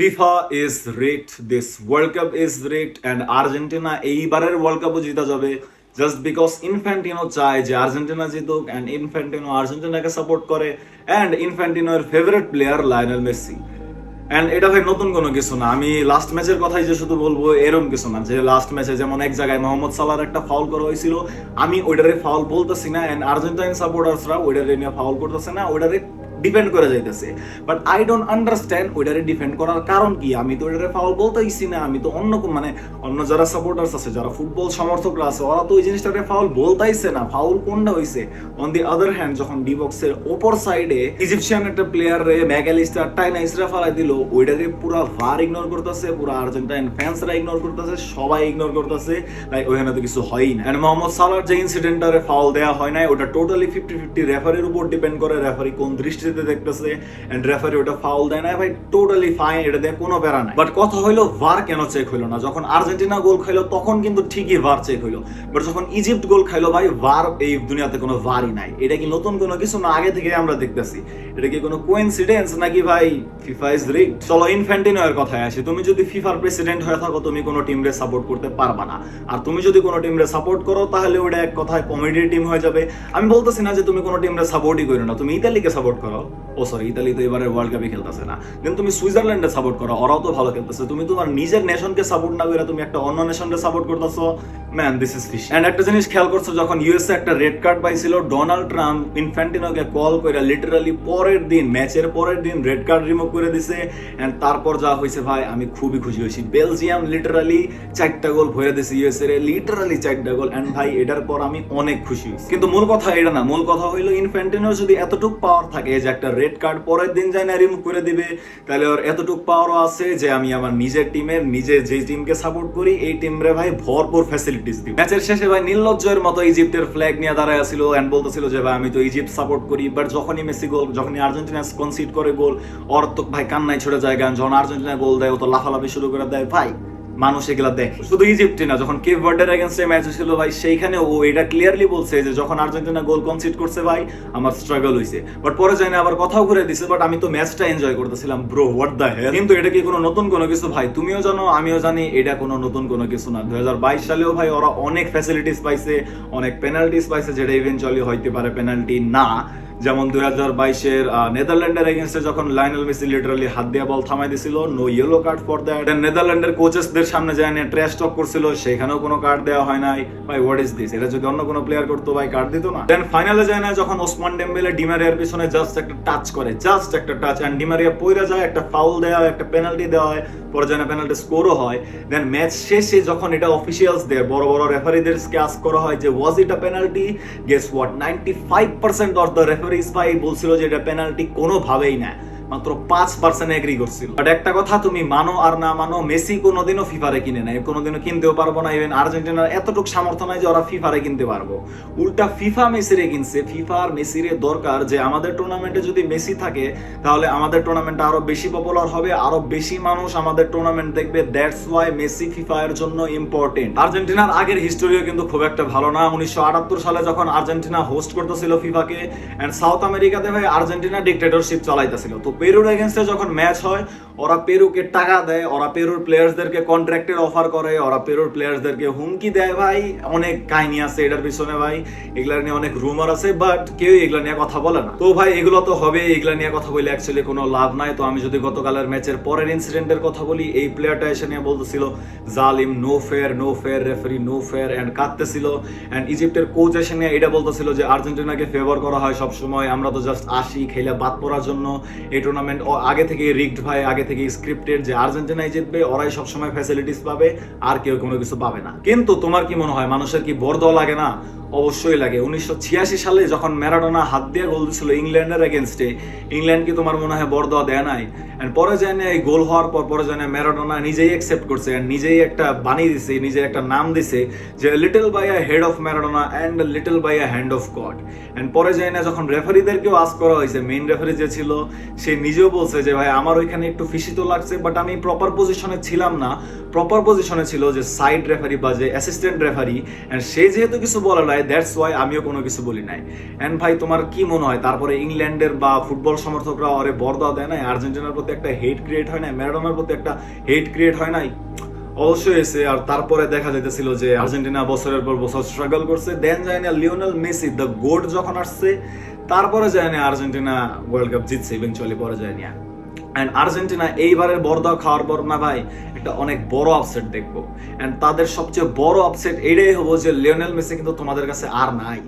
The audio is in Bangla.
FIFA is rigged, this world cup is rigged, and Argentina এইবারের ওয়ার্ল্ড কাপও জিতা যাবে জাস্ট বিকজ ইনফ্যান্টিনো চায় যে আর্জেন্টিনা জিতুক, অ্যান্ড ইনফ্যান্টিনো আর্জেন্টিনাকে সাপোর্ট করে, অ্যান্ড ইনফ্যান্টিনোর favourite player Lionel Messi. And এটা ভাই নতুন কোনো কিছু না, আমি লাস্ট ম্যাচের কথাই যে শুধু বলবো এরকম কিছু না, যে লাস্ট ম্যাচে যেমন এক জায়গায় মোহাম্মদ সালাহর একটা ফাউল করা হয়েছিল, আমি ওইটারে ফাউল বলতেছি না, অ্যান্ড আর্জেন্টাইন সাপোর্টার্সরা ওইটারে নিয়ে ফাউল করতেছে না, ওইটারে ডিপেন্ড করে যাইতেছে। বাট আই ডোন্ট আন্ডারস্ট্যান্ড ওইটারে ডিফেন্ড করার কারণ কি। আমি তো ওইটারে ফাউল বলতেইছি না, আমি তো অন্য যারা সাপোর্টার্স আছে, যারা ফুটবল সমর্থকরা আছে, ওরা তো ওই জিনিসটাকে ফাউল বলতাইছে না। ফাউল কোনটা হইছে? অন দি আদার হ্যান্ড যখন ডি বক্সের ওপর সাইডে ইজিপশিয়ান একটা প্লেয়ার রে ম্যাগালিস্টার টাইনা ইসরা ফালাই দিল, ওইটাকে পুরা ভার ইগনোর করতেছে, পুরা আর্জেন্টাইন ফ্যান্সরা ইগনোর করতেছে, সবাই ইগনোর করতেছে, লাইক ওখানে তো কিছু হয়ই না। এন্ড মোহাম্মদ সালাহর যে ইনসিডেন্টারে ফাউল দেওয়া হয় নাই, ওটা টোটালি 50-50 রেফারির উপর ডিপেন্ড করে, রেফারি কোন দৃষ্টিতে দেখতেছে, এন্ড রেফারি ওটা ফাউল দেয় না, ভাই টোটালি ফাইন, এটা দিয়ে কোনো প্যারা নাই। বাট কথা হইলো ভার কেন চেক হইলো না? যখন আর্জেন্টিনা গোল খাইলো তখন কিন্তু ঠিকই ভার চেক হইলো, বাট যখন ইজিপ্ট গোল খাইলো ভাই, ভার এই দুনিয়াতে কোনো ভারই নাই। এটা কি নতুন কোনো কিছু না? আগে থেকে আমরা দেখতেছি। এটা কি কোনো কোইন্সিডেন্স নাকি ভাই ফিফা ইজ রিগড? চলো ইনফ্যান্টিনো এর কথায় আসি। তুমি যদি ফিফার প্রেসিডেন্ট হয়ে থাকো, তুমি কোনো টিমরে সাপোর্ট করতে পারবা না। আর তুমি যদি কোনো টিমরে সাপোর্ট করো, তাহলে ওটা এক কথায় কমেডির টিম হয়ে যাবে। আমি বলতেছি না যে তুমি কোনো টিমরে সাপোর্টই করো না, তুমি ইতালিকে সাপোর্ট করো, ও সরি ইতালি তো এবারে ওয়ার্ল্ড কাপে খেলতেছে না, দেন তুমি সুইজারল্যান্ডে সাপোর্ট করো, ওরাও তো ভালো খেলতেছে। তুমি তোমার নিজের নেশনকে সাপোর্ট না করে তুমি একটা অন্য নেশনকে সাপোর্ট করতেছো, man this is fish. And একটা জিনিস খেয়াল করছো, যখন ইউএসএ একটা রেড কার্ড পাইছিল, ডোনাল্ড ট্রাম্প ইনফ্যান্টিনোকে কল করে লিটারালি পরের দিন, ম্যাচের পরের দিন রেড কার্ড রিমুভ করে দিছে। এন্ড তারপর যা হয়েছে ভাই, আমি খুবই খুশি হয়েছি। বেলজিয়াম লিটারালি 4টা গোল ভরে দিছে ইউএসএ রে, লিটারালি 4টা গোল। এন্ড ভাই এটার পর আমি অনেক খুশি হয়েছি। কিন্তু মূল কথা এটা না, মূল কথা হইলো ইনফ্যান্টিনোর যদি এতটুকু পাওয়ার থাকে যে একটা রেড কার্ড পরের দিন যায় না রিমুভ করে দিবে, তাহলে ওর এতটুকু পাওয়ারও আছে যে আমি আমার নিজের টিমের, নিজে যে টিমকে সাপোর্ট করি, এই টিমরে ভাই ভরপুর ফ্যাসিলিটিস দিব। ম্যাচের শেষে ভাই নির্লজ্জের মতো ইজিপ্টের ফ্ল্যাগ নিয়ে দাঁড়ায় ছিল এন্ড বলতেছিল যে ভাই আমি তো ইজিপ্ট সাপোর্ট করি। বাট যখনই মেসি গোল, যখনই আর্জেন্টিনা কনসিড করে গোল, ওর তো ভাই কান্নায় ছড়ে যায় গান। যখন আর্জেন্টিনা গোল দেয়, ও তো লাফালাফি শুরু করে দেয়। ভাই মানুষ এগুলা দেখে, শুধু ইজিপ্টে না, যখন কেপ ভার্ডের এগেইনস্টে ম্যাচ ছিল ভাই, সেইখানে ও এটা ক্লিয়ারলি বলছে যে যখন আর্জেন্টিনা গোল কনসিড করছে ভাই, আমার স্ট্রাগল হইছে। বাট পরে যায় না, আবার কথাও ঘুরে দিছে, বাট আমি তো ম্যাচটা এনজয় করতেছিলাম। Bro what the hell? কিন্তু এটা কি কোনো নতুন কোনো কিছু? ভাই তুমিও জানো, আমিও জানি, এটা কোনো নতুন কোনো কিছু না। 2022 সালেও ভাই ওরা অনেক ফ্যাসিলিটিস পাইছে, অনেক পেনাল্টিস পাইছে, যেটা ইভেনচুয়ালি হইতে পারে পেনাল্টি না। যেমন 2022-এর নেদারল্যান্ডের এগেইনস্টে যখন লায়নেল মেসি লিটারালি হাত দিয়ে বল থামাই দিছিল, no yellow card for that. নেদারল্যান্ডের কোচেসদের সামনে যায় না ট্র্যাশ টক করছিল, সেখানেও কোনো কার্ড দেওয়া হয় নাই। ভাই হোয়াট ইজ দিস? এটা যদি অন্য কোনো প্লেয়ার করতো ভাই কার্ড দিত না। দেন ফাইনালে যায় না, যখন ওসমান ডেম্বেলে ডিমারিয়ার পিছনে জাস্ট একটা টাচ করে, জাস্ট একটা টাচ, এন্ড ডিমারিয়া পইরা যায়, একটা ফাউল দেওয়া হয়, একটা পেনাল্টি দেওয়া হয়, পরে যায় না পেনাল্টি স্কোরও হয়। দেন ম্যাচ শেষে যখন এটা অফিসিয়ালস দেয়, বড় বড় রেফারিদেরকে আস্ক করা হয় যে was it a penalty, guess what, 95% of the referees ভাই বলছিল যে এটা পেনাল্টি কোনোভাবেই না, মাত্র 5% এগ্রি করছিল। বাট একটা কথা, তুমি মানো আর না মানো, মেসি কোনোদিনও ফিফারে কিনে নাই, কোনোদিনও কিনতেও পারবো না। ইভেন আর্জেন্টিনার এতটুকু সামর্থ্য নাই যে ওরা ফিফারে কিনতে পারবো। উল্টা ফিফা মেসিরে কিনছে। ফিফা আর মেসিরে দরকার যে আমাদের টুর্নামেন্টে যদি মেসি থাকে, তাহলে আমাদের টুর্নামেন্টটা আরো বেশি পপুলার হবে, আরো বেশি মানুষ আমাদের টুর্নামেন্ট দেখবে। দ্যাটস ওয়াই মেসি ফিফা এর জন্য ইম্পর্টেন্ট। আর্জেন্টিনার আগের হিস্টোরিও কিন্তু খুব একটা ভালো না। 1978 সালে যখন আর্জেন্টিনা হোস্ট করতেছিল ফিফাকে, এন্ড সাউথ আমেরিকাতে ভাই আর্জেন্টিনা ডিক্টেটরশিপ চালাইতেছিল। তো পেরুর এগেইনস্টে যখন ম্যাচ হয়, ওরা পেরুকে টাকা দেয়, ওরা পেরুর প্লেয়ার্সদেরকে কন্ট্রাক্টের অফার করে, ওরা পেরুর প্লেয়ার্সদেরকে হুমকি দেয়। ভাই অনেক কাহিনী আছে এটার পিছনে, ভাই এগুলা নিয়ে অনেক রুমার আছে, বাট কেউ এগুলা নিয়ে কথা বলে না। তো ভাই এগুলো তো হবে, এগুলা নিয়ে কথা বলে অ্যাকচুয়ালি কোনো লাভ নাই। তো আমি যদি গতকালের ম্যাচের পরের ইনসিডেন্টের কথা বলি, এই প্লেয়ারটা এসে নিয়ে বলতেছিল জালিম, no fair, no fair, referee no fair, and কাঁদতেছিল। এন্ড ইজিপ্টের কোচ এসে নিয়ে এটা বলতেছিল যে আর্জেন্টিনাকে ফেভার করা হয় সবসময়, আমরা তো জাস্ট আসি খেলে বাদ পড়ার জন্য। এই টুর্নামেন্ট আগে থেকে রিগড ভাই, আগে থেকে স্ক্রিপ্টেড, যে আর্জেন্টিনাই জিতবে, ওরাই সবসময় ফ্যাসিলিটিস পাবে, আর কেউ কোনো কিছু পাবে না। কিন্তু তোমার কি মনে হয়, মানুষের কি বড় দল লাগে না? অবশ্যই লাগে। 1986 সালে যখন ম্যারাডোনা হাত দিয়ে গোল দিছিল ইংল্যান্ডের এগেইনস্টে, ইংল্যান্ড কি তোমার মনে হয় বড় দল দেয় নাই? এন্ড পরে যায় না, এই গোল হওয়ার পর পরে যায় না, ম্যারাডোনা নিজেই অ্যাকসেপ্ট করছে, এন্ড নিজেই একটা বানিয়ে দিছে, নিজের একটা নাম দিছে যে little by a head of Maradona and little by a hand of God. And পরে যায় না, যখন রেফারিদেরকেও আস্ক করা হয়েছে, মেইন রেফারি যে ছিল সে নিজেও বলছে যে ভাই আমার ওইখানে একটু ফিসি তো লাগছে, বাট আমি প্রপার পজিশনে ছিলাম না। প্রপার পজিশনে ছিল যে সাইড রেফারি বা যে অ্যাসিস্ট্যান্ট রেফারি, এন্ড সে যেহেতু কিছু বলে নাই, দেয়, দ্যাটস ওয়াই আমিও কোনো কিছু বলি নাই। এন্ড ভাই তোমার কি মনে হয় তারপরে ইংল্যান্ডের বা ফুটবল সমর্থকরা ওরে বরদা দেয় নাই? আর্জেন্টিনার প্রতি একটা হেট ক্রিয়েট হয় নাই? ম্যারাডোনার প্রতি একটা হেট ক্রিয়েট হয় নাই? অবশ্যই এসে। আর তারপরে দেখা যেতেছিল যে আর্জেন্টিনা বছরের পর বছর স্ট্রাগল করছে, দেন যায় না লিওনেল মেসি দ্য গোট যখন আসছে, তারপরে যায় না আর্জেন্টিনা ওয়ার্ল্ড কাপ জিতছে ইভেনচুয়ালি, পরে যায় না। অ্যান্ড আর্জেন্টিনা এইবারের বরদা খাওয়ার পর না ভাই একটা অনেক বড় আপসেট দেখবো। অ্যান্ড তাদের সবচেয়ে বড় আপসেট এটাই হবো যে লিওনেল মেসি কিন্তু তোমাদের কাছে আর নাই।